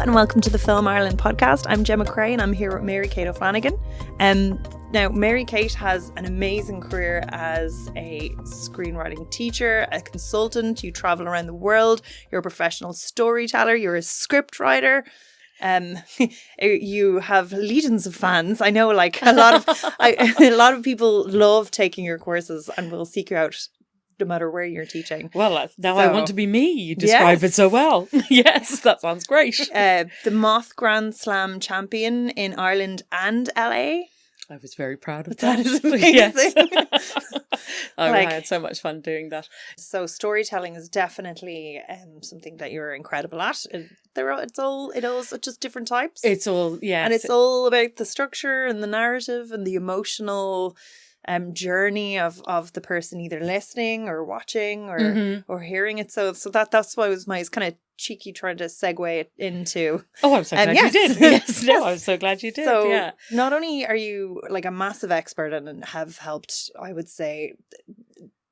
and welcome to the Film Ireland podcast. I'm Gemma Creagh and I'm here with Mary Kate O Flanagan. Now, Mary Kate has an amazing career as a screenwriting teacher, a consultant. You travel around the world. You're a professional storyteller. You're a script writer. You have legions of fans. I know, like a lot of people love taking your courses and will seek you out no matter where you're teaching. Well, now I want to be me. You describe it so well. Yes, that sounds great. The Moth Grand Slam champion in Ireland and LA. I was very proud of that. That is amazing. Yes. I had so much fun doing that. So storytelling is definitely something that you're incredible at. It's all just different types. It's all, yeah. And it's all about the structure and the narrative and the emotional journey of the person either listening or watching or hearing it. So that's why it was kind of cheeky trying to segue it into. Oh, I'm so glad you did. Yes, no, I'm so glad you did. So yeah. Not only are you like a massive expert and have helped, I would say,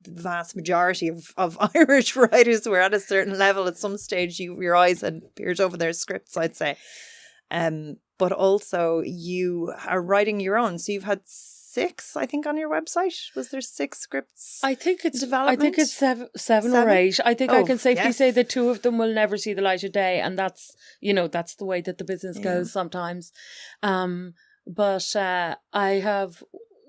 the vast majority of Irish writers who are at a certain level at some stage, your eyes had peered over their scripts, I'd say. But also you are writing your own. So you've had 6, I think, on your website. Was there 6 scripts? I think it's seven or 8. I think I can safely say that 2 of them will never see the light of day, and that's the way that the business goes sometimes. But I have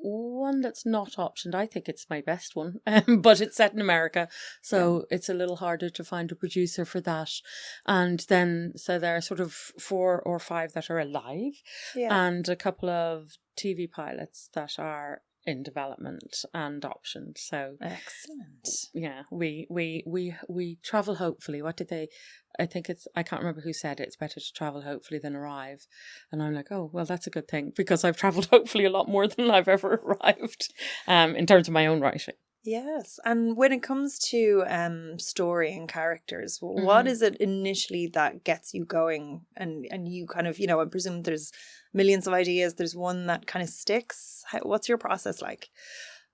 one that's not optioned. I think it's my best one, but it's set in America, so it's a little harder to find a producer for that. And then so there are sort of 4 or 5 that are alive, and a couple of TV pilots that are in development and optioned. So excellent. Yeah, we travel hopefully. What did they? I can't remember who said it. It's better to travel hopefully than arrive. And I'm like, oh, well, that's a good thing, because I've traveled hopefully a lot more than I've ever arrived in terms of my own writing. Yes. And when it comes to story and characters, what is it initially that gets you going? And you kind of, I presume there's millions of ideas. There's one that kind of sticks. What's your process like?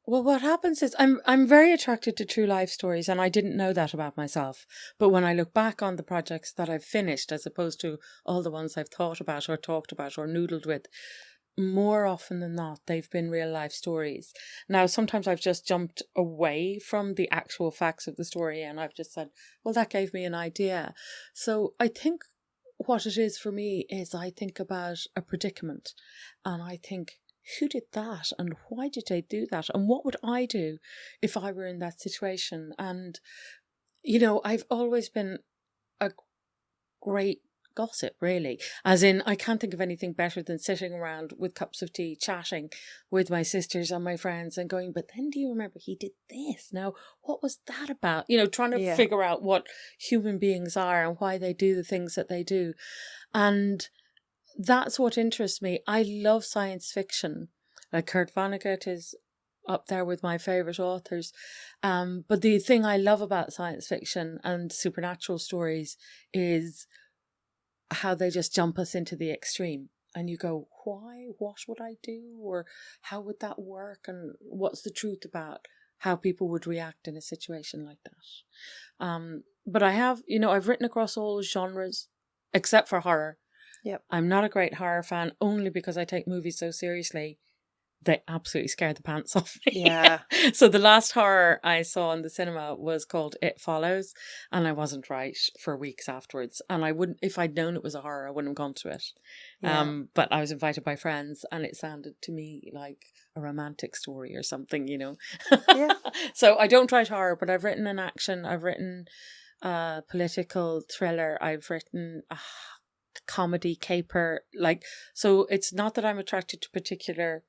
Well, what happens is I'm very attracted to true life stories, and I didn't know that about myself. But when I look back on the projects that I've finished, as opposed to all the ones I've thought about or talked about or noodled with, more often than not, they've been real life stories. Now, sometimes I've just jumped away from the actual facts of the story and I've just said, well, that gave me an idea. So I think what it is for me is I think about a predicament and I think, who did that and why did they do that? And what would I do if I were in that situation? And, I've always been a great gossip, really. As in, I can't think of anything better than sitting around with cups of tea, chatting with my sisters and my friends and going, but then do you remember he did this? Now, what was that about? Trying to figure out what human beings are and why they do the things that they do. And that's what interests me. I love science fiction. Like Kurt Vonnegut is up there with my favourite authors. But the thing I love about science fiction and supernatural stories is how they just jump us into the extreme. And you go, why? What would I do? Or how would that work? And what's the truth about how people would react in a situation like that? But I have, I've written across all genres, except for horror. Yep. I'm not a great horror fan, only because I take movies so seriously. They absolutely scared the pants off me. Yeah. So the last horror I saw in the cinema was called It Follows, and I wasn't right for weeks afterwards. And I wouldn't, if I'd known it was a horror, I wouldn't have gone to it. Yeah. But I was invited by friends, and it sounded to me like a romantic story or something, Yeah. So I don't write horror, but I've written an action, I've written a political thriller, I've written a comedy caper, so it's not that I'm attracted to particular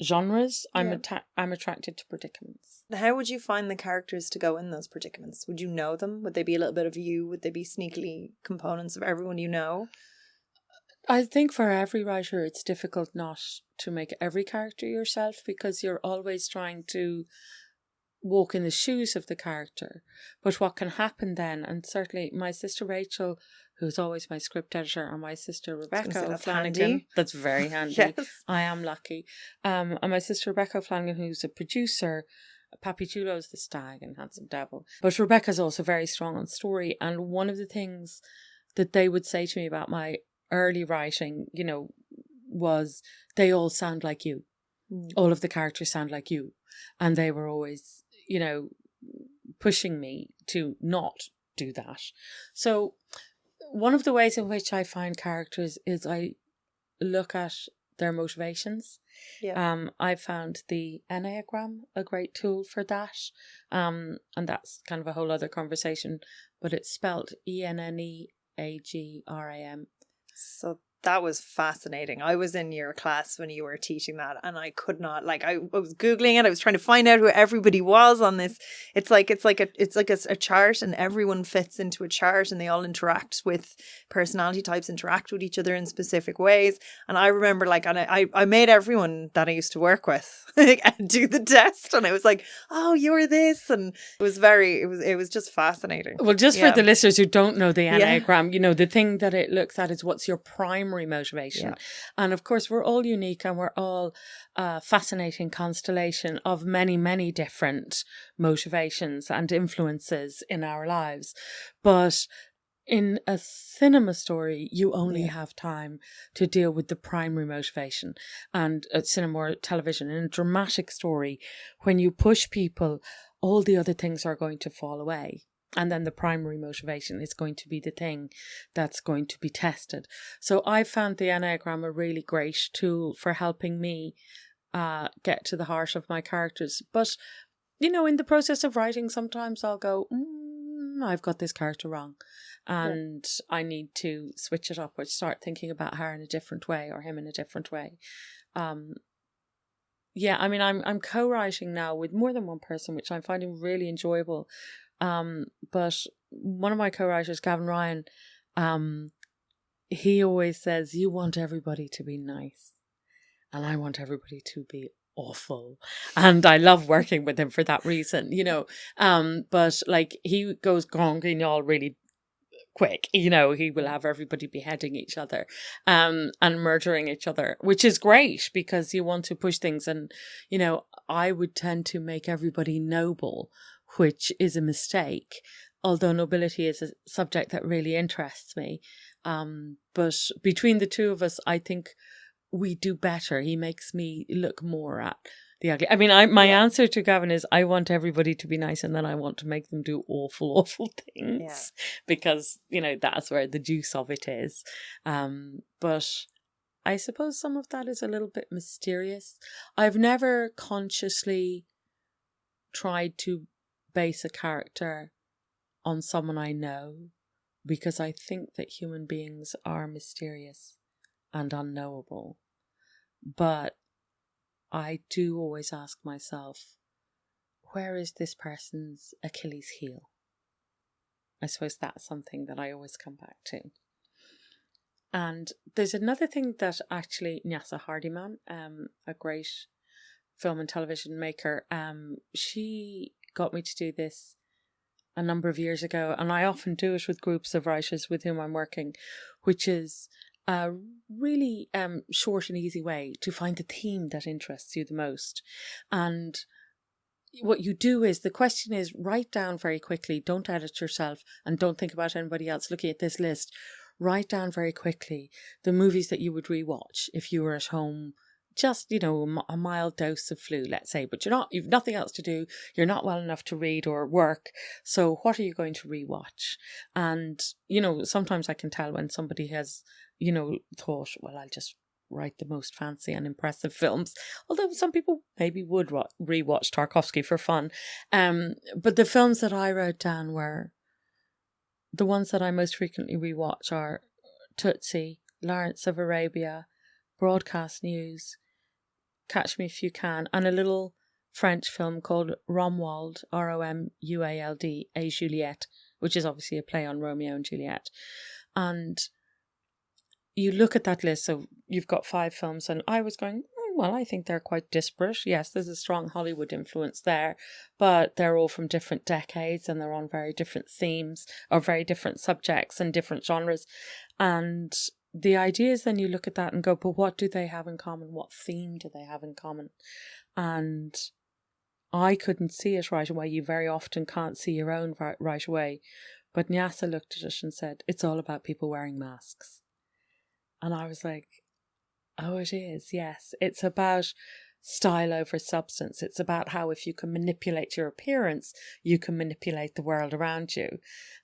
genres. I'm attracted to predicaments. How would you find the characters to go in those predicaments? Would you know them? Would they be a little bit of you? Would they be sneakily components of everyone you know? I think for every writer it's difficult not to make every character yourself, because you're always trying to walk in the shoes of the character. But what can happen then, and certainly my sister Rachel, who's always my script editor, and my sister Rebecca O Flanagan. That's very handy. Yes. I am lucky. And my sister Rebecca O Flanagan, who's a producer. Papi Chulo's the stag in Handsome Devil. But Rebecca's also very strong on story. And one of the things that they would say to me about my early writing, you know, was they all sound like you. All of the characters sound like you. And they were always, you know, pushing me to not do that. So one of the ways in which I find characters is I look at their motivations. Yeah. I found the Enneagram a great tool for that. And that's kind of a whole other conversation, but it's spelled ENNEAGRAM. So that was fascinating. I was in your class when you were teaching that, and I could not, like, I was Googling it. I was trying to find out who everybody was on this. It's like a chart, and everyone fits into a chart, and they all interact with personality types, interact with each other in specific ways. And I remember, like, and I made everyone that I used to work with do the test, and I was like, oh, you're this. And it was just fascinating. Well, just for the listeners who don't know the Enneagram, you know, the thing that it looks at is what's your primary motivation. Yeah. And of course, we're all unique, and we're all a fascinating constellation of many, many different motivations and influences in our lives. But in a cinema story, you only have time to deal with the primary motivation. And at cinema or television, in a dramatic story, when you push people, all the other things are going to fall away. And then the primary motivation is going to be the thing that's going to be tested. So I found the Enneagram a really great tool for helping me get to the heart of my characters. But, you know, in the process of writing, sometimes I'll go, I've got this character wrong. And I need to switch it up or start thinking about her in a different way or him in a different way. I mean, I'm co-writing now with more than one person, which I'm finding really enjoyable. But one of my co-writers, Gavin Ryan, he always says, you want everybody to be nice, and I want everybody to be awful. And I love working with him for that reason, you know. But like, he goes gonging all really quick, you know. He will have everybody beheading each other and murdering each other, which is great because you want to push things. And, you know, I would tend to make everybody noble, which is a mistake, although nobility is a subject that really interests me. But between the two of us, I think we do better. He makes me look more at the ugly. I mean, my answer to Gavin is I want everybody to be nice, and then I want to make them do awful, awful things because, you know, that's where the juice of it is. But I suppose some of that is a little bit mysterious. I've never consciously tried to base a character on someone I know, because I think that human beings are mysterious and unknowable. But I do always ask myself, where is this person's Achilles heel? I suppose that's something that I always come back to. And there's another thing that actually Nyasa Hardiman, a great film and television maker, she got me to do this a number of years ago, and I often do it with groups of writers with whom I'm working, which is a really short and easy way to find the theme that interests you the most. And what you do is, the question is, write down very quickly, don't edit yourself and don't think about anybody else looking at this list. Write down very quickly the movies that you would rewatch if you were at home, just, you know, a mild dose of flu, let's say, but you've nothing else to do, you're not well enough to read or work, so what are you going to rewatch? And, you know, sometimes I can tell when somebody has, you know, thought, well, I'll just write the most fancy and impressive films, although some people maybe would rewatch Tarkovsky for fun. But the films that I wrote down were, the ones that I most frequently rewatch are Tootsie, Lawrence of Arabia, Broadcast News, Catch Me If You Can, and a little French film called Romuald, Romuald, A Juliette, which is obviously a play on Romeo and Juliet. And you look at that list, so you've got 5 films, and I was going, well, I think they're quite disparate. Yes, there's a strong Hollywood influence there, but they're all from different decades, and they're on very different themes or very different subjects and different genres. And the idea is then you look at that and go, but what do they have in common? What theme do they have in common? And I couldn't see it right away. You very often can't see your own right away. But Nyasa looked at it and said, it's all about people wearing masks. And I was like, oh, it is, yes. It's about style over substance. It's about how if you can manipulate your appearance, you can manipulate the world around you.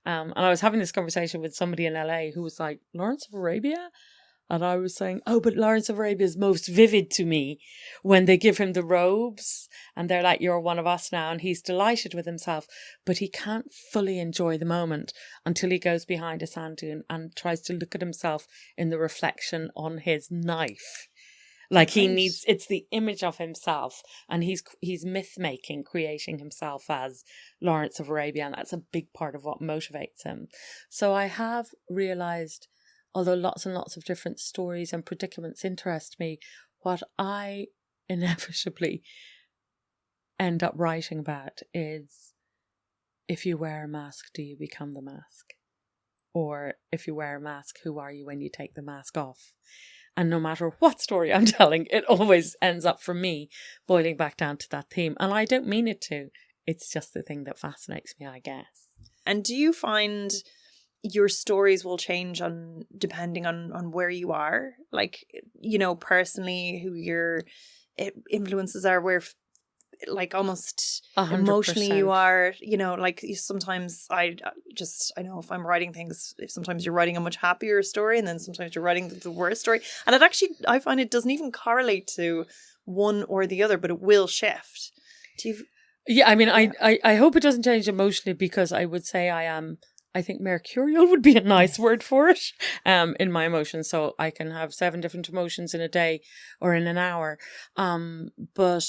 And I was having this conversation with somebody in LA who was like, Lawrence of Arabia? And I was saying, oh, but Lawrence of Arabia is most vivid to me when they give him the robes and they're like, you're one of us now. And he's delighted with himself, but he can't fully enjoy the moment until he goes behind a sand dune and tries to look at himself in the reflection on his knife. Like he needs, it's the image of himself, and he's myth making, creating himself as Lawrence of Arabia. And that's a big part of what motivates him. So I have realized, although lots and lots of different stories and predicaments interest me, what I inevitably end up writing about is, if you wear a mask, do you become the mask? Or if you wear a mask, who are you when you take the mask off? And no matter what story I'm telling, it always ends up for me boiling back down to that theme. And I don't mean it to. It's just the thing that fascinates me, I guess. And do you find your stories will change depending on where you are? Like, you know, personally, who your influences are, where like almost 100%. Emotionally you are, you know, like sometimes I know if I'm writing things, if sometimes you're writing a much happier story and then sometimes you're writing the worst story, and I find it doesn't even correlate to one or the other, but it will shift. Yeah, I mean, yeah. I hope it doesn't change emotionally, because I would say I think mercurial would be a nice word for it, in my emotions. So I can have 7 different emotions in a day or in an hour. But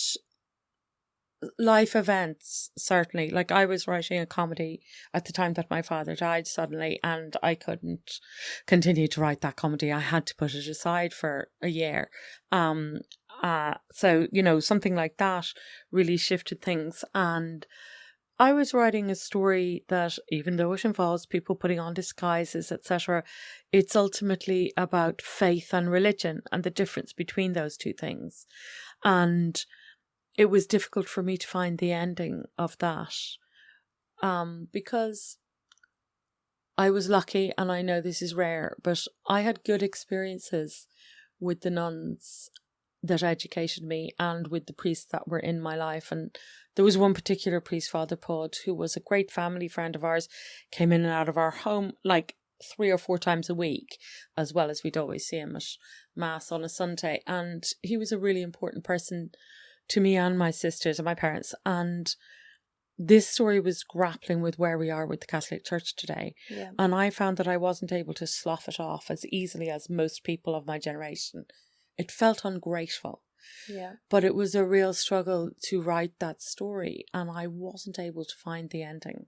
life events, certainly. Like, I was writing a comedy at the time that my father died suddenly, and I couldn't continue to write that comedy. I had to put it aside for a year. So, you know, something like that really shifted things. And I was writing a story that, even though it involves people putting on disguises, etc., it's ultimately about faith and religion and the difference between those two things. And it was difficult for me to find the ending of that, because I was lucky, and I know this is rare, but I had good experiences with the nuns that educated me and with the priests that were in my life. And there was one particular priest, Father Pod, who was a great family friend of ours, came in and out of our home like 3 or 4 times a week, as well as we'd always see him at Mass on a Sunday. And he was a really important person to me and my sisters and my parents. And this story was grappling with where we are with the Catholic Church today. Yeah. And I found that I wasn't able to slough it off as easily as most people of my generation. It felt ungrateful. Yeah. But it was a real struggle to write that story, and I wasn't able to find the ending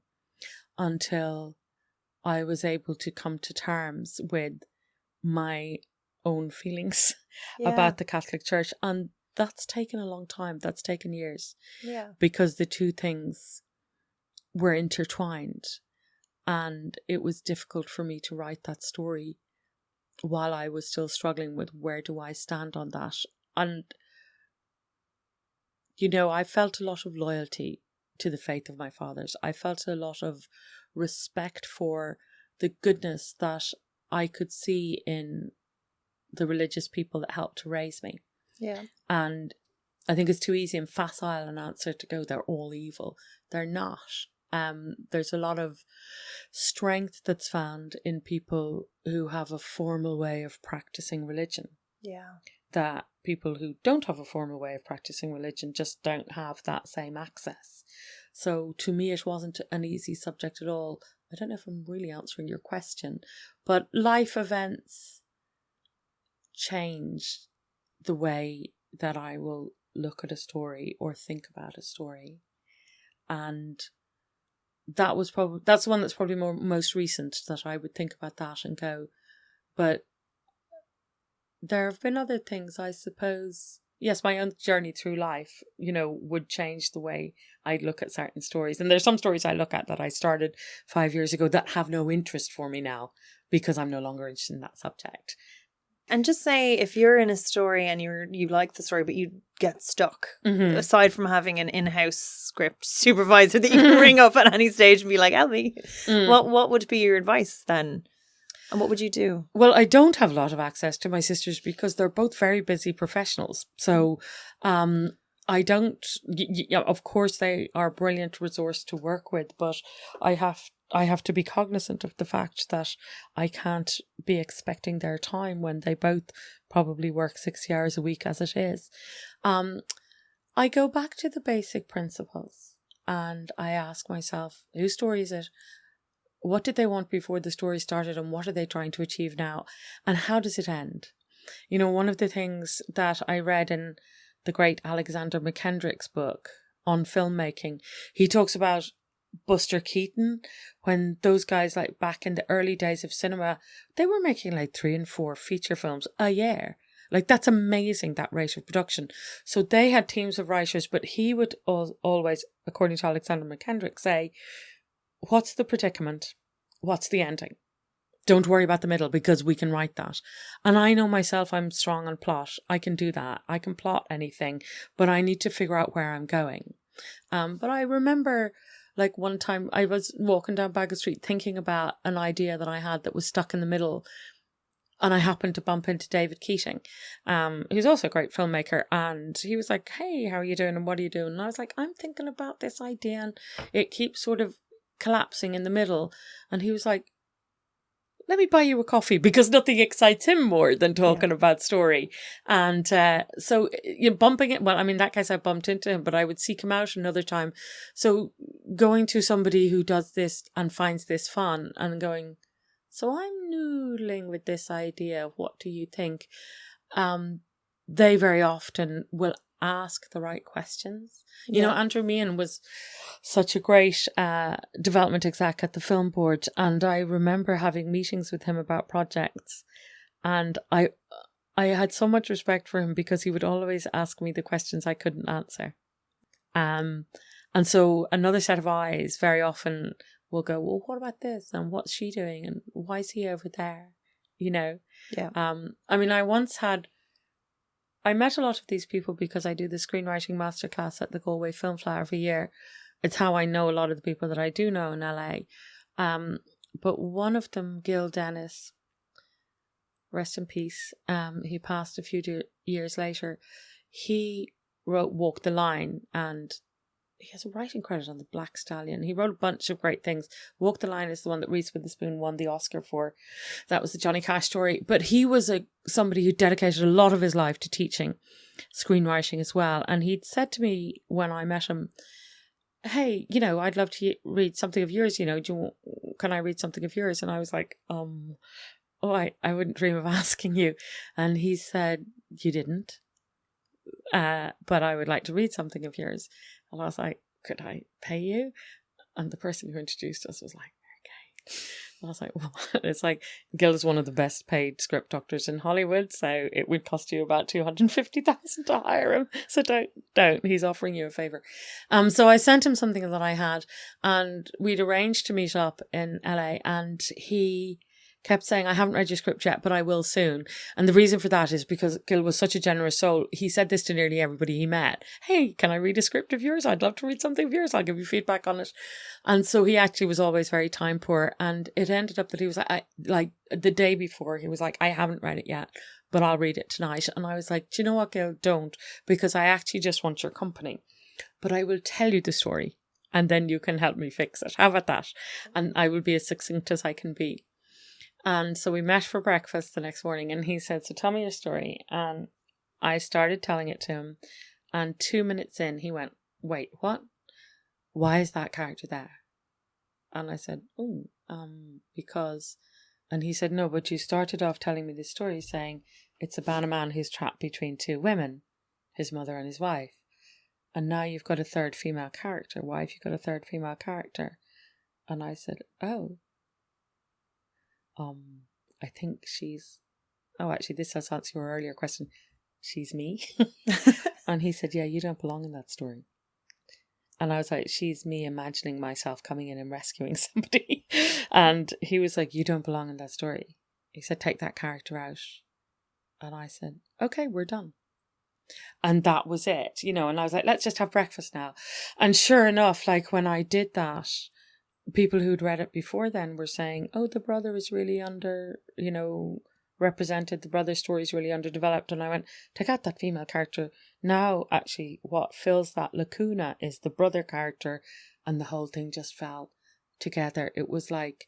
until I was able to come to terms with my own feelings about the Catholic Church. And that's taken a long time. That's taken years. Yeah. Because the two things were intertwined, and it was difficult for me to write that story while I was still struggling with where do I stand on that. And, you know, I felt a lot of loyalty to the faith of my fathers. I felt a lot of respect for the goodness that I could see in the religious people that helped to raise me. Yeah. And I think it's too easy and facile an answer to go, they're all evil. They're not. There's a lot of strength that's found in people who have a formal way of practicing religion. Yeah. That people who don't have a formal way of practicing religion just don't have that same access. So to me, it wasn't an easy subject at all. I don't know if I'm really answering your question, but life events change the way that I will look at a story or think about a story. And that's the one that's probably most recent, that I would think about that and go, but there have been other things, I suppose. Yes, my own journey through life, you know, would change the way I look at certain stories. And there's some stories I look at that I started 5 years ago that have no interest for me now because I'm no longer interested in that subject. And just say if you're in a story and you like the story, but you get stuck, Mm-hmm. aside from having an in-house script supervisor that you can ring up at any stage and be like, help me. What would be your advice then? And what would you do? Well, I don't have a lot of access to my sisters because they're both very busy professionals. So I don't, of course they are a brilliant resource to work with, but I have to be cognizant of the fact that I can't be expecting their time when they both probably work 60 hours a week as it is. I go back to the basic principles and I ask myself, whose story is it? What did they want before the story started and what are they trying to achieve now? And how does it end? You know, one of the things that I read in the great Alexander McKendrick's book on filmmaking, he talks about Buster Keaton, when those guys, like back in the early days of cinema, they were making like 3 and 4 feature films a year. Like, that's amazing, that rate of production. So they had teams of writers, but he would always, according to Alexander McKendrick, say, what's the predicament? What's the ending? Don't worry about the middle because we can write that. And I know myself, I'm strong on plot. I can do that. I can plot anything, but I need to figure out where I'm going. But I remember, like, one time I was walking down Baggot Street thinking about an idea that I had that was stuck in the middle. And I happened to bump into David Keating, who's also a great filmmaker. And he was like, hey, how are you doing? And what are you doing? And I was like, I'm thinking about this idea and it keeps sort of collapsing in the middle. And he was like, let me buy you a coffee, because nothing excites him more than talking about story. And so you're bumping it. Well, I mean, that case I bumped into him, but I would seek him out another time. So going to somebody who does this and finds this fun and going, so I'm noodling with this idea. What do you think? They very often will ask the right questions. You know, Andrew Meehan was such a great development exec at the film board, and I remember having meetings with him about projects, and I had so much respect for him because he would always ask me the questions I couldn't answer. And so another set of eyes very often will go, well, what about this? And what's she doing? And why is he over there? You know? Yeah. I mean, I met a lot of these people because I do the screenwriting masterclass at the Galway Film Festival every year. It's how I know a lot of the people that I do know in LA. But one of them, Gil Dennis, rest in peace, he passed a few years later. He wrote Walk the Line, and he has a writing credit on The Black Stallion. He wrote a bunch of great things. Walk the Line is the one that Reese Witherspoon won the Oscar for. That was the Johnny Cash story. But he was somebody who dedicated a lot of his life to teaching screenwriting as well. And he'd said to me when I met him, hey, you know, I'd love to read something of yours. You know, can I read something of yours? And I was like, I wouldn't dream of asking you. And he said, you didn't. But I would like to read something of yours. And I was like, could I pay you? And the person who introduced us was like, okay. And I was like, well, it's like, Gil is one of the best paid script doctors in Hollywood, so it would cost you about $250,000 to hire him. So don't. He's offering you a favor. So I sent him something that I had, and we'd arranged to meet up in LA, and he kept saying, I haven't read your script yet, but I will soon. And the reason for that is because Gil was such a generous soul. He said this to nearly everybody he met. Hey, can I read a script of yours? I'd love to read something of yours. I'll give you feedback on it. And so he actually was always very time poor. And it ended up that he was like the day before, he was like, I haven't read it yet, but I'll read it tonight. And I was like, do you know what, Gil? Don't, because I actually just want your company. But I will tell you the story and then you can help me fix it. How about that? And I will be as succinct as I can be. And so we met for breakfast the next morning, and he said, so tell me your story. And I started telling it to him, and 2 minutes in, he went, wait, what? Why is that character there? And I said, because, and he said, no, but you started off telling me this story saying it's about a man who's trapped between 2 women, his mother and his wife. And now you've got a third female character. Why have you got a third female character? And I said, I think actually this does answer your earlier question. She's me. And he said, yeah, you don't belong in that story. And I was like, she's me imagining myself coming in and rescuing somebody. And he was like, you don't belong in that story. He said, take that character out. And I said, okay, we're done. And that was it, you know, and I was like, let's just have breakfast now. And sure enough, like when I did that, people who'd read it before then were saying, oh, the brother is really represented, the brother story is really underdeveloped. And I went, take out that female character. Now, actually, what fills that lacuna is the brother character, and the whole thing just fell together. It was like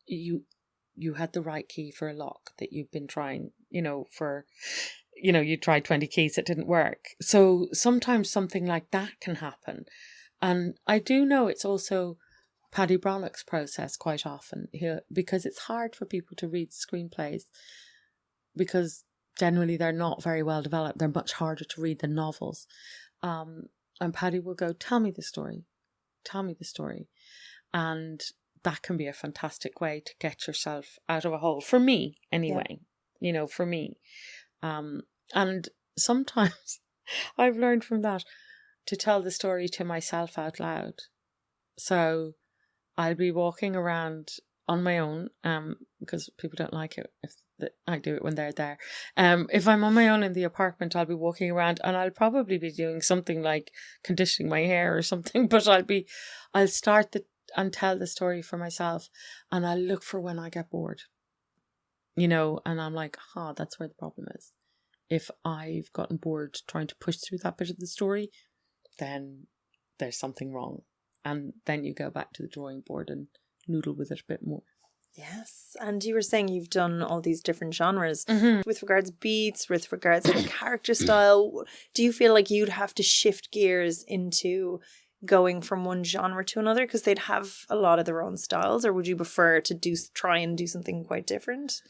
you had the right key for a lock that you've been trying, you tried 20 keys, it didn't work. So sometimes something like that can happen. And I do know it's also Paddy Brannock's process quite often here, because it's hard for people to read screenplays because generally they're not very well developed. They're much harder to read than novels. And Paddy will go, tell me the story. And that can be a fantastic way to get yourself out of a hole. For me, anyway, for me. And sometimes I've learned from that to tell the story to myself out loud. So I'll be walking around on my own, because people don't like it if I do it when they're there. If I'm on my own in the apartment, I'll be walking around and I'll probably be doing something like conditioning my hair or something, but I'll start and tell the story for myself, and I'll look for when I get bored, and I'm like, that's where the problem is. If I've gotten bored trying to push through that bit of the story, then there's something wrong. And then you go back to the drawing board and noodle with it a bit more. Yes. And you were saying you've done all these different genres. Mm-hmm. With regards beats, with regards to the character style, do you feel like you'd have to shift gears into going from one genre to another because they'd have a lot of their own styles, or would you prefer to try and do something quite different?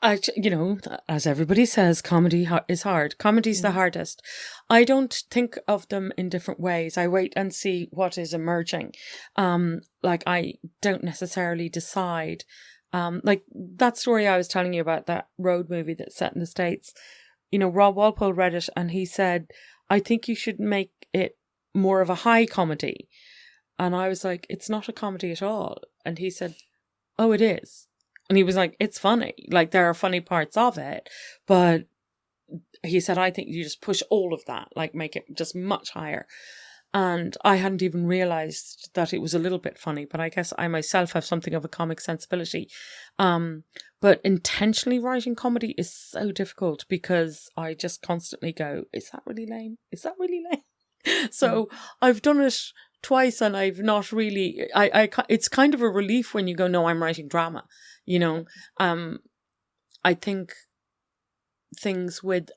As everybody says, comedy is hard. Comedy's the hardest. I don't think of them in different ways. I wait and see what is emerging. I don't necessarily decide. Like that story I was telling you about, that road movie that's set in the States. Rob Walpole read it and he said, I think you should make it more of a high comedy. And I was like, it's not a comedy at all. And he said, oh, it is. And he was like, it's funny. Like, there are funny parts of it. But he said, I think you just push all of that, like make it just much higher. And I hadn't even realized that it was a little bit funny. But I guess I myself have something of a comic sensibility. But intentionally writing comedy is so difficult because I just constantly go, is that really lame? Is that really lame? So I've done it twice and I've not really, it's kind of a relief when you go, no, I'm writing drama. I think things with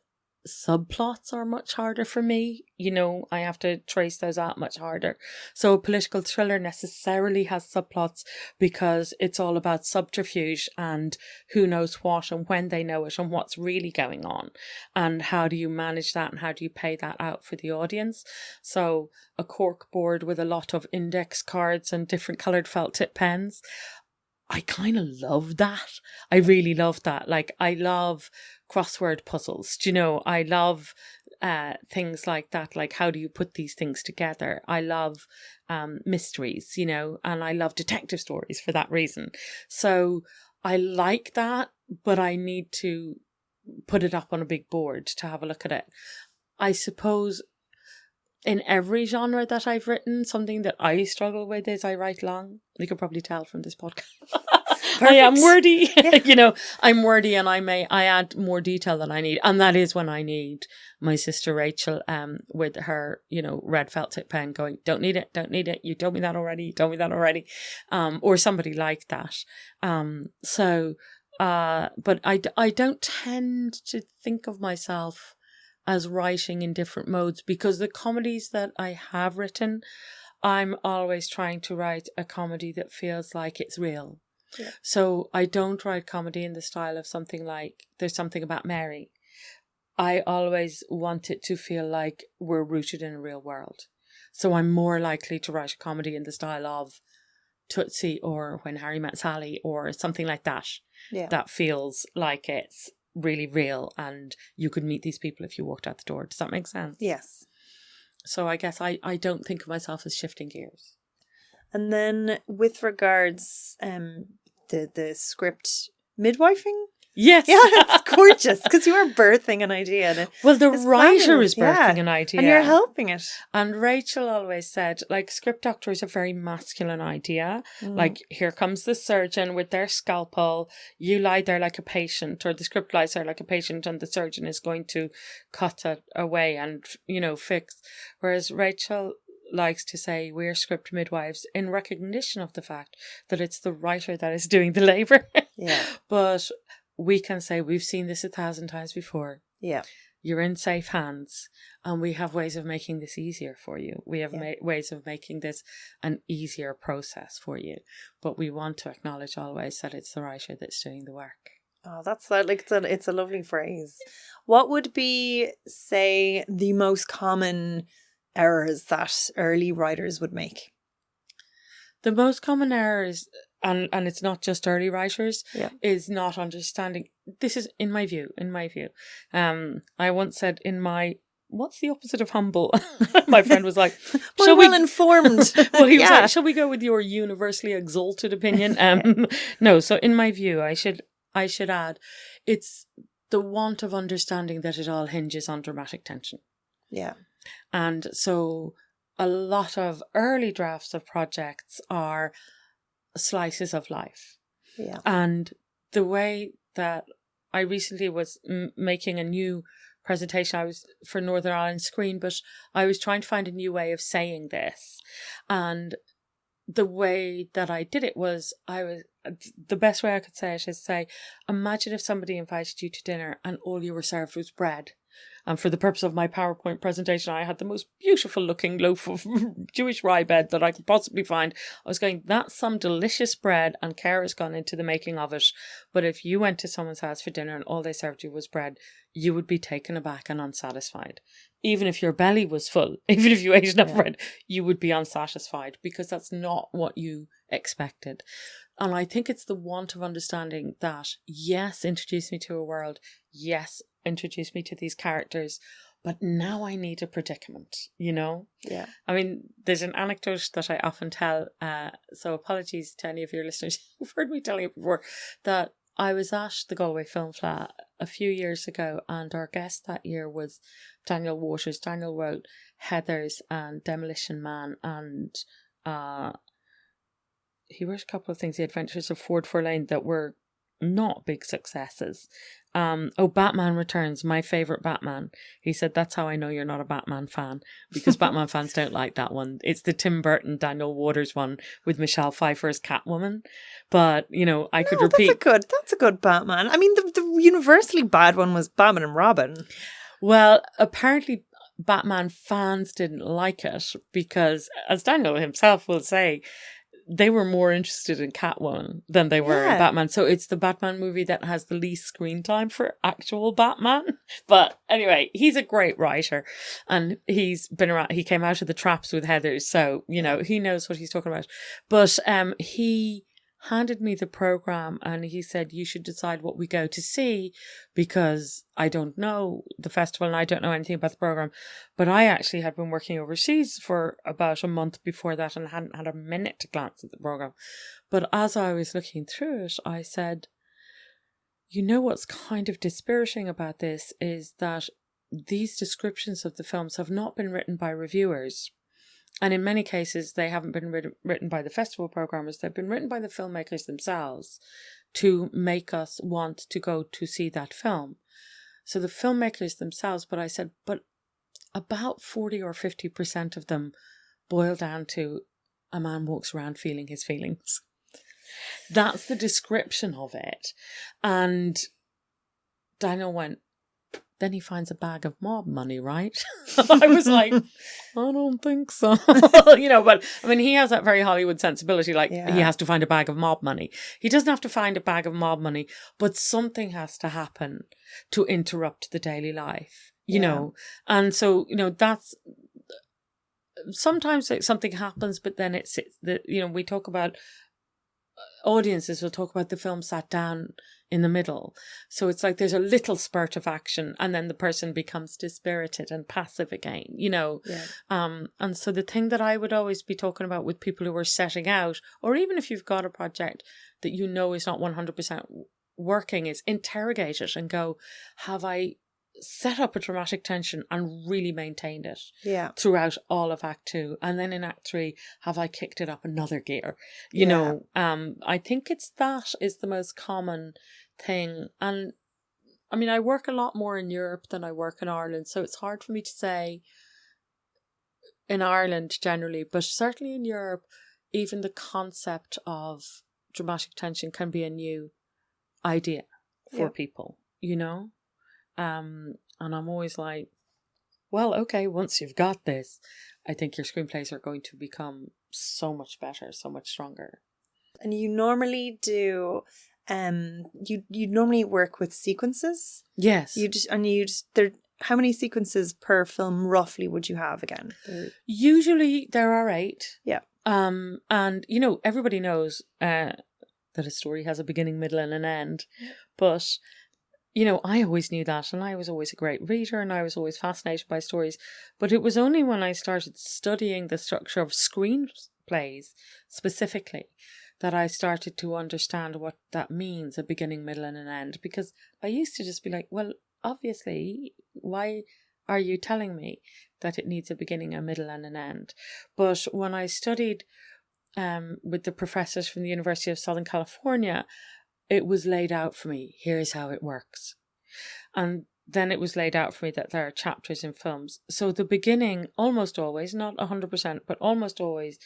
subplots are much harder for me. I have to trace those out much harder. So a political thriller necessarily has subplots because it's all about subterfuge and who knows what and when they know it and what's really going on and how do you manage that and how do you pay that out for the audience. So a cork board with a lot of index cards and different coloured felt tip pens, I kind of love that. I really love that. Like, I love crossword puzzles. I love things like that. Like, how do you put these things together? I love mysteries, and I love detective stories for that reason. So I like that, but I need to put it up on a big board to have a look at it. I suppose in every genre that I've written, something that I struggle with is I write long. You can probably tell from this podcast. I am wordy. Yeah. I'm wordy and I add more detail than I need. And that is when I need my sister Rachel with her, red felt tip pen going, don't need it. You told me that already. Or somebody like that. But I don't tend to think of myself as writing in different modes because the comedies that I have written, I'm always trying to write a comedy that feels like it's real. Yeah. So I don't write comedy in the style of something like There's Something About Mary. I always want it to feel like we're rooted in a real world. So I'm more likely to write a comedy in the style of Tootsie or When Harry Met Sally or something like that. Yeah. That feels like it's really real and you could meet these people if you walked out the door. Does that make sense? Yes. So I guess I don't think of myself as shifting gears. And then with regards the script midwifing, Yes. Yeah, it's gorgeous because you are birthing an idea. And Well, the it's writer fabulous, is birthing an idea. And you're helping it. And Rachel always said, like, script doctor is a very masculine idea. Like, here comes the surgeon with their scalpel. You lie there like a patient, or the script lies there like a patient, and the surgeon is going to cut it away and, fix. Whereas Rachel likes to say we're script midwives in recognition of the fact that it's the writer that is doing the labour. Yeah. But we can say we've seen this 1,000 times before. Yeah. You're in safe hands, and we have ways of making this easier for you. We have ways of making this an easier process for you. But we want to acknowledge always that it's the writer that's doing the work. Oh, that's like it's a lovely phrase. What would be, say, the most common errors that early writers would make? The most common errors, and it's not just early writers, is not understanding. This is in my view. I once said what's the opposite of humble? My friend was like, well informed. Well, he was like, shall we go with your universally exalted opinion? No, so in my view, I should add, it's the want of understanding that it all hinges on dramatic tension. Yeah. And so a lot of early drafts of projects are slices of life. Yeah. And the way that I recently was making a new presentation, I was for Northern Ireland Screen, but I was trying to find a new way of saying this. And the way that I did it was, the best way I could say it is say, imagine if somebody invited you to dinner and all you were served was bread. And for the purpose of my PowerPoint presentation, I had the most beautiful looking loaf of Jewish rye bread that I could possibly find. I was going, that's some delicious bread, and care has gone into the making of it. But if you went to someone's house for dinner and all they served you was bread, you would be taken aback and unsatisfied. Even if your belly was full, even if you ate enough bread, you would be unsatisfied because that's not what you expected. And I think it's the want of understanding that, yes, introduce me to a world. Yes, introduce me to these characters. But now I need a predicament, Yeah. I mean, there's an anecdote that I often tell. So apologies to any of your listeners who've heard me telling it before, that I was at the Galway Film Fleadh a few years ago, and our guest that year was Daniel Waters. Daniel wrote Heathers and Demolition Man, and he wrote a couple of things, The Adventures of Ford Fairlane, that were not big successes. Batman Returns, my favourite Batman. He said, that's how I know you're not a Batman fan, because Batman fans don't like that one. It's the Tim Burton, Daniel Waters one with Michelle Pfeiffer as Catwoman. But, I could repeat. That's a good Batman. I mean, the universally bad one was Batman and Robin. Well, apparently Batman fans didn't like it because, as Daniel himself will say, they were more interested in Catwoman than they were in Batman. So it's the Batman movie that has the least screen time for actual Batman. But anyway, he's a great writer, and he's been around. He came out of the traps with Heathers, so he knows what he's talking about. But he handed me the program and he said, you should decide what we go to see, because I don't know the festival and I don't know anything about the program. But I actually had been working overseas for about a month before that and hadn't had a minute to glance at the program. But as I was looking through it, I said, what's kind of dispiriting about this is that these descriptions of the films have not been written by reviewers. And in many cases, they haven't been written by the festival programmers. They've been written by the filmmakers themselves to make us want to go to see that film. So the filmmakers themselves, but I said, but about 40 or 50% of them boil down to a man walks around feeling his feelings. That's the description of it. And Daniel went, then he finds a bag of mob money, right? I was like, I don't think so. But I mean, he has that very Hollywood sensibility. Like, he has to find a bag of mob money. He doesn't have to find a bag of mob money, but something has to happen to interrupt the daily life, you know? And so, that's sometimes something happens, but then it's we talk about audiences will talk about the film sat down in the middle. So it's like there's a little spurt of action and then the person becomes dispirited and passive again, and so the thing that I would always be talking about with people who are setting out, or even if you've got a project that is not 100% working is interrogate it and go, have I set up a dramatic tension and really maintained it throughout all of Act 2? And then in Act 3, have I kicked it up another gear? You know, I think that is the most common thing. And I mean, I work a lot more in Europe than I work in Ireland, so it's hard for me to say in Ireland generally, but certainly in Europe, even the concept of dramatic tension can be a new idea for people, you know? And I'm always like, well, okay, once you've got this, I think your screenplays are going to become so much better, so much stronger. And you normally do, you normally work with sequences? Yes. How many sequences per film roughly would you have again? Usually there are 8. Yeah. And, you know, everybody knows that a story has a beginning, middle and an end. But, you know, I always knew that, and I was always a great reader and I was always fascinated by stories. But it was only when I started studying the structure of screenplays specifically that I started to understand what that means, a beginning, middle and an end. Because I used to just be like, well, obviously, why are you telling me that it needs a beginning, a middle and an end? But when I studied with the professors from the University of Southern California, it was laid out for me, here's how it works. And then it was laid out for me that there are chapters in films. So the beginning, almost always, not 100%, but almost always,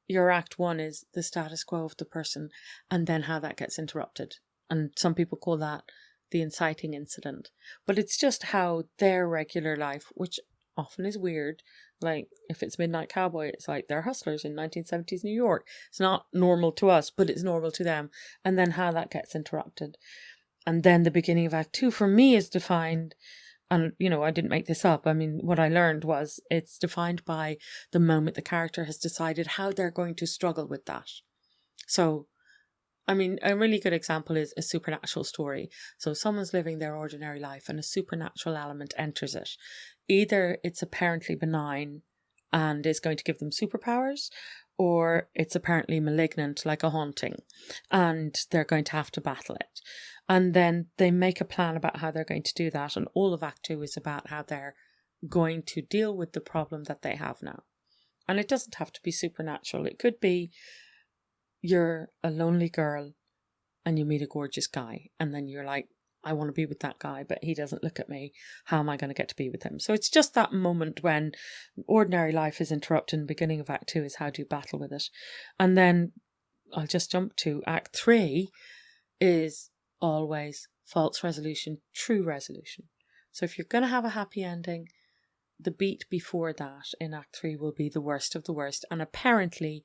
your Act 1 is the status quo of the person and then how that gets interrupted. And some people call that the inciting incident. But it's just how their regular life, which often is weird, like if it's Midnight Cowboy, it's like they're hustlers in 1970s New York. It's not normal to us, but it's normal to them. And then how that gets interrupted. And then the beginning of Act 2 for me is defined, and you know, I didn't make this up. I mean, what I learned was it's defined by the moment the character has decided how they're going to struggle with that. So, I mean, a really good example is a supernatural story. So someone's living their ordinary life and a supernatural element enters it. Either it's apparently benign and is going to give them superpowers, or it's apparently malignant, like a haunting, and they're going to have to battle it. And then they make a plan about how they're going to do that. And all of Act 2 is about how they're going to deal with the problem that they have now. And it doesn't have to be supernatural. It could be you're a lonely girl and you meet a gorgeous guy. And then you're like, I want to be with that guy, but he doesn't look at me. How am I going to get to be with him? So it's just that moment when ordinary life is interrupted. The beginning of Act 2 is how do you battle with it? And then I'll just jump to Act 3 is always false resolution, true resolution. So if you're going to have a happy ending, the beat before that in Act 3 will be the worst of the worst. And apparently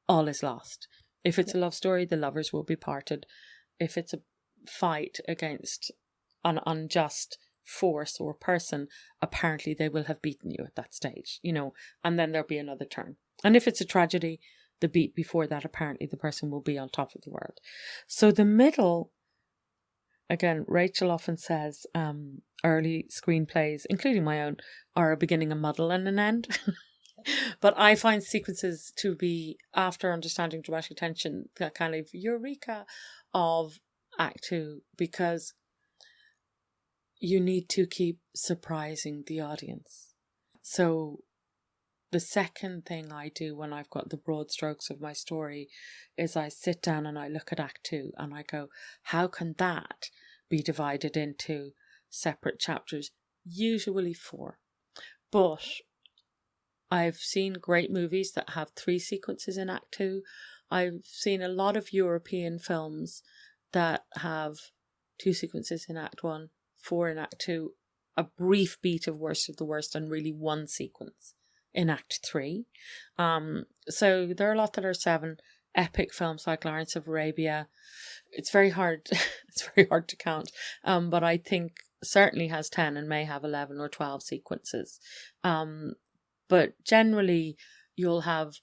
all is lost. If it's a love story, the lovers will be parted. If it's a fight against an unjust force or person, apparently they will have beaten you at that stage, you know, and then there'll be another turn. And if it's a tragedy, the beat before that, apparently the person will be on top of the world. So the middle, again, Rachel often says early screenplays, including my own, are a beginning, a muddle and an end. But I find sequences to be, after understanding dramatic tension, the kind of eureka of Act 2, because you need to keep surprising the audience. So the second thing I do when I've got the broad strokes of my story is I sit down and I look at Act 2 and I go, how can that be divided into separate chapters? Usually 4. But I've seen great movies that have 3 sequences in Act 2. I've seen a lot of European films that have 2 sequences in Act 1, 4 in Act 2, a brief beat of worst of the worst, and really 1 sequence in Act 3. So there are a lot that are 7. Epic films like Lawrence of Arabia. It's very hard. It's very hard to count. But I think certainly has 10 and may have 11 or 12 sequences. But generally you'll have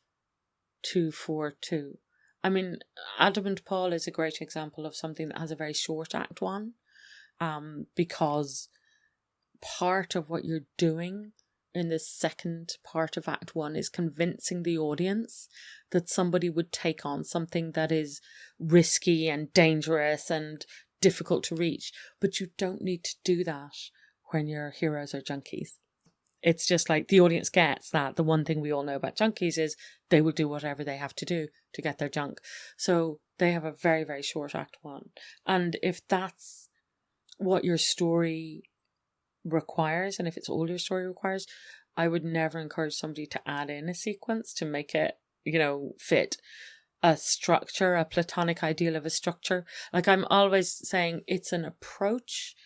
2, 4, 2. I mean, Adam and Paul is a great example of something that has a very short Act 1, because part of what you're doing in the second part of Act 1 is convincing the audience that somebody would take on something that is risky and dangerous and difficult to reach. But you don't need to do that when your heroes are junkies. It's just like the audience gets that the one thing we all know about junkies is they will do whatever they have to do to get their junk. So they have a very, very short act one. And if that's what your story requires, and if it's all your story requires, I would never encourage somebody to add in a sequence to make it, fit a structure, a platonic ideal of a structure. Like I'm always saying, it's an approach.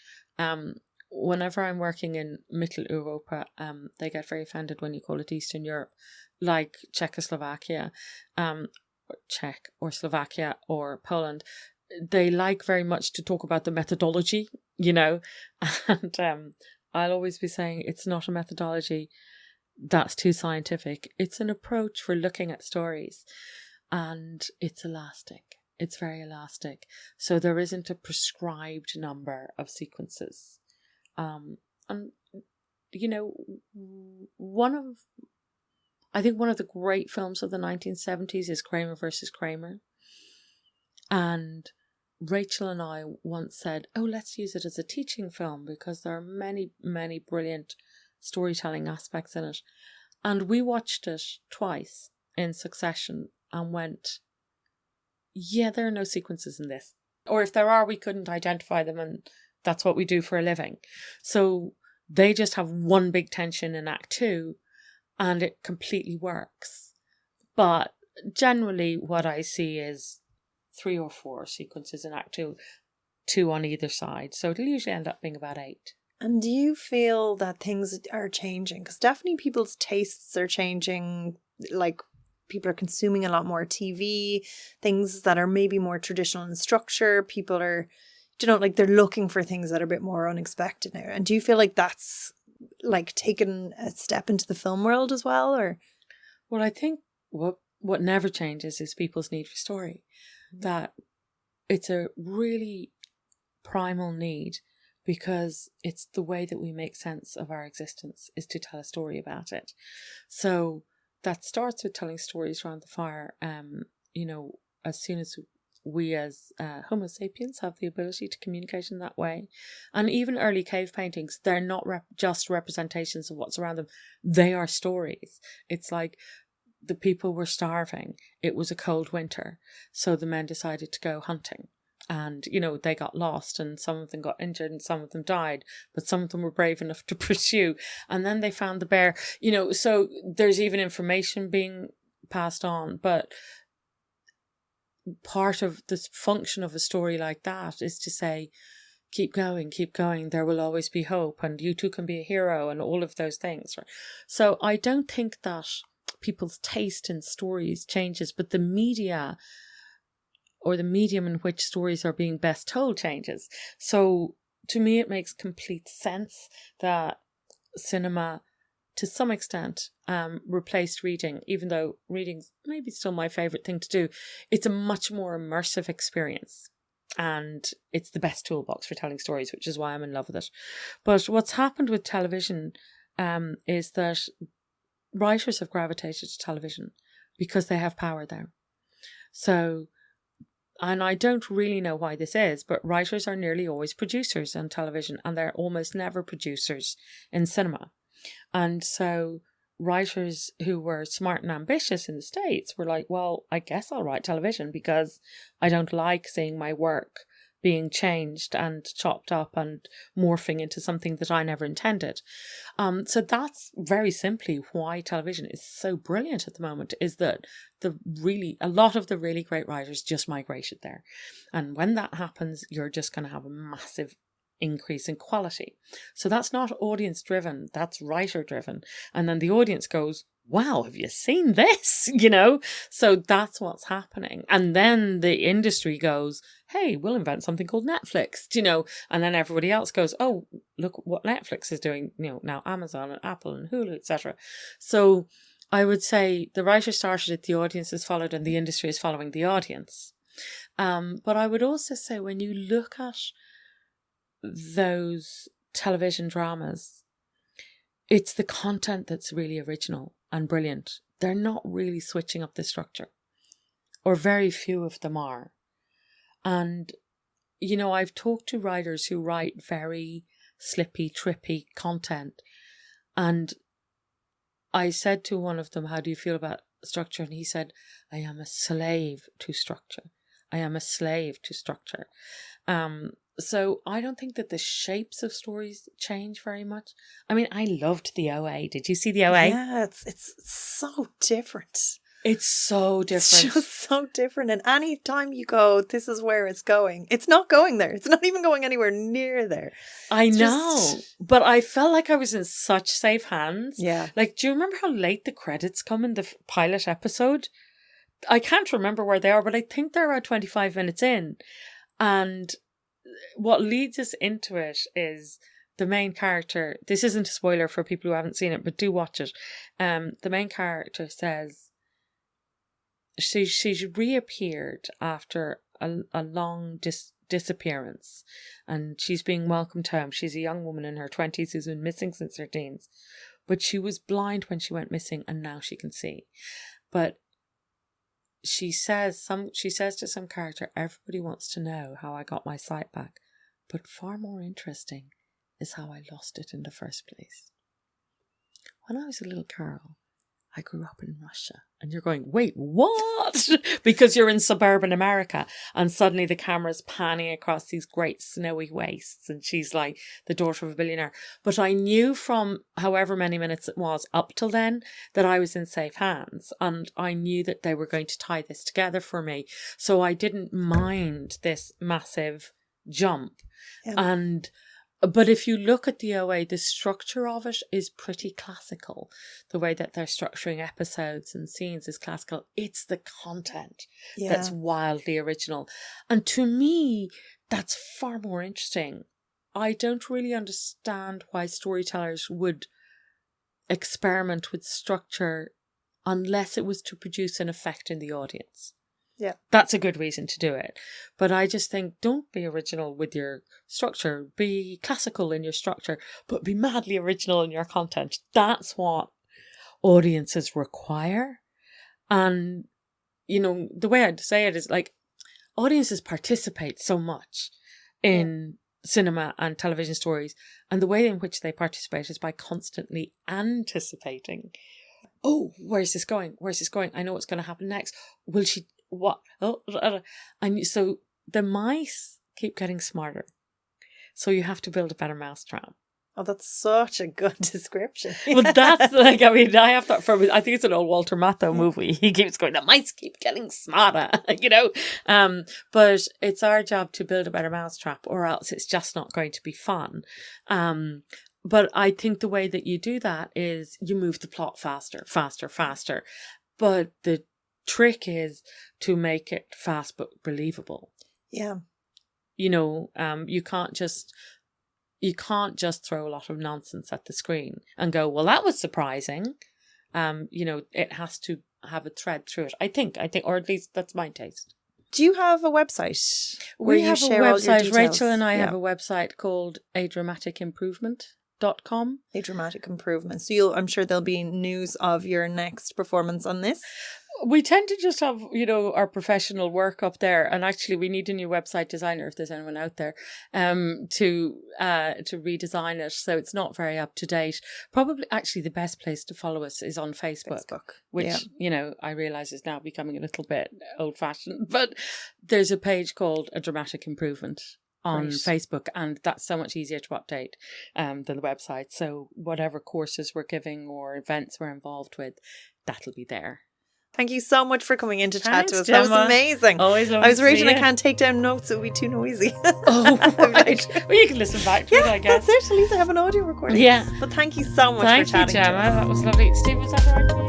Whenever I'm working in Mitteleuropa, they get very offended when you call it Eastern Europe, like Czechoslovakia, or Czech or Slovakia or Poland. They like very much to talk about the methodology, and I'll always be saying it's not a methodology that's too scientific. It's an approach for looking at stories, and it's elastic. It's very elastic. So there isn't a prescribed number of sequences. And I think one of the great films of the 1970s is Kramer versus Kramer. And Rachel and I once said, let's use it as a teaching film because there are many, many brilliant storytelling aspects in it. And we watched it twice in succession and went, yeah, there are no sequences in this. Or if there are, we couldn't identify them, and that's what we do for a living. So they just have one big tension in Act 2 and it completely works. But generally what I see is 3 or 4 sequences in Act 2, 2 on either side. So it'll usually end up being about 8. And do you feel that things are changing? Because definitely people's tastes are changing. Like people are consuming a lot more TV, things that are maybe more traditional in structure. People are, they're looking for things that are a bit more unexpected now. And do you feel like that's like taken a step into the film world as well? Or? Well, I think what never changes is people's need for story. That it's a really primal need because it's the way that we make sense of our existence is to tell a story about it. So that starts with telling stories around the fire. As soon as we as Homo sapiens have the ability to communicate in that way. And even early cave paintings, they're not just representations of what's around them. They are stories. It's like the people were starving. It was a cold winter. So the men decided to go hunting. And, they got lost and some of them got injured and some of them died. But some of them were brave enough to pursue. And then they found the bear. So there's even information being passed on. But part of the function of a story like that is to say, keep going, there will always be hope, and you too can be a hero, and all of those things. Right? So I don't think that people's taste in stories changes, but the media or the medium in which stories are being best told changes. So to me, it makes complete sense that cinema, to some extent, replaced reading, even though reading's maybe still my favourite thing to do. It's a much more immersive experience. And it's the best toolbox for telling stories, which is why I'm in love with it. But what's happened with television is that writers have gravitated to television because they have power there. So, and I don't really know why this is, but writers are nearly always producers on television, and they're almost never producers in cinema. And so writers who were smart and ambitious in the States were like, well, I guess I'll write television because I don't like seeing my work being changed and chopped up and morphing into something that I never intended. So that's very simply why television is so brilliant at the moment, is that a lot of the really great writers just migrated there. And when that happens, you're just going to have a massive increase in quality. So that's not audience driven, that's writer driven. And then the audience goes, wow, have you seen this? So that's what's happening. And then the industry goes, hey, we'll invent something called Netflix, and then everybody else goes, oh, look what Netflix is doing, now Amazon and Apple and Hulu, etc. So I would say the writer started it, the audience has followed, and the industry is following the audience. But I would also say when you look at those television dramas, it's the content that's really original and brilliant. They're not really switching up the structure, or very few of them are. And you know, I've talked to writers who write very slippy, trippy content. And I said to one of them, how do you feel about structure? And he said, I am a slave to structure. I am a slave to structure. So I don't think that the shapes of stories change very much. I mean, I loved the OA. Did you see the OA? Yeah, it's so different. It's so different. It's just so different. And any time you go, this is where it's going, it's not going there. It's not even going anywhere near there. I know. But I felt like I was in such safe hands. Yeah. Like, do you remember how late the credits come in the pilot episode? I can't remember where they are, but I think they're about 25 minutes in. And what leads us into it is the main character. This isn't a spoiler for people who haven't seen it, but do watch it. The main character says she's reappeared after a long disappearance, and she's being welcomed home. She's a young woman in her 20s who's been missing since her teens, but she was blind when she went missing, and now she can see. But she says to some character, everybody wants to know how I got my sight back, but far more interesting is how I lost it in the first place. When I was a little girl, I grew up in Russia. And you're going, wait, what? Because you're in suburban America, and suddenly the camera's panning across these great snowy wastes, and she's like the daughter of a billionaire. But I knew from however many minutes it was up till then that I was in safe hands, and I knew that they were going to tie this together for me. So I didn't mind this massive jump. Yeah. But if you look at the OA, the structure of it is pretty classical. The way that they're structuring episodes and scenes is classical. It's the content that's wildly original. And to me, that's far more interesting. I don't really understand why storytellers would experiment with structure unless it was to produce an effect in the audience. Yeah. That's a good reason to do it. But I just think, don't be original with your structure. Be classical in your structure, but be madly original in your content. That's what audiences require. And, you know, the way I'd say it is like, audiences participate so much in cinema and television stories. And the way in which they participate is by constantly anticipating. Oh, where's this going? Where's this going? I know what's going to happen next. Will she... What? And so the mice keep getting smarter. So you have to build a better mousetrap. Oh, that's such a good description. Well, that's like, I mean, I have that from, I think it's an old Walter Matthau movie. He keeps going, the mice keep getting smarter, you know. But it's our job to build a better mousetrap, or else it's just not going to be fun. But I think the way that you do that is you move the plot faster. But the trick is to make it fast but believable. Yeah. You know, you can't just throw a lot of nonsense at the screen and go, well, that was surprising. You know, it has to have a thread through it. I think, or at least that's my taste. Do you have a website? We have a website. Rachel and I have a website called adramatikimprovement.com. A Dramatic Improvement. So I'm sure there'll be news of your next performance on this. We tend to just have, you know, our professional work up there, and actually we need a new website designer if there's anyone out there to redesign it, so it's not very up to date. Probably, actually, the best place to follow us is on Facebook. Which you know, I realise is now becoming a little bit old fashioned, but there's a page called A Dramatic Improvement on Facebook, and that's so much easier to update than the website. So whatever courses we're giving or events we're involved with, that'll be there. Thank you so much for coming in to chat to us. Gemma. That was amazing. Always lovely. I was worried I can't take down notes. It would be too noisy. Oh, right. Well, you can listen back to it, I guess. That's it. At least I have an audio recording. Yeah. But thank you so much for chatting. Thank you, Gemma. That was lovely. Steve, was that right?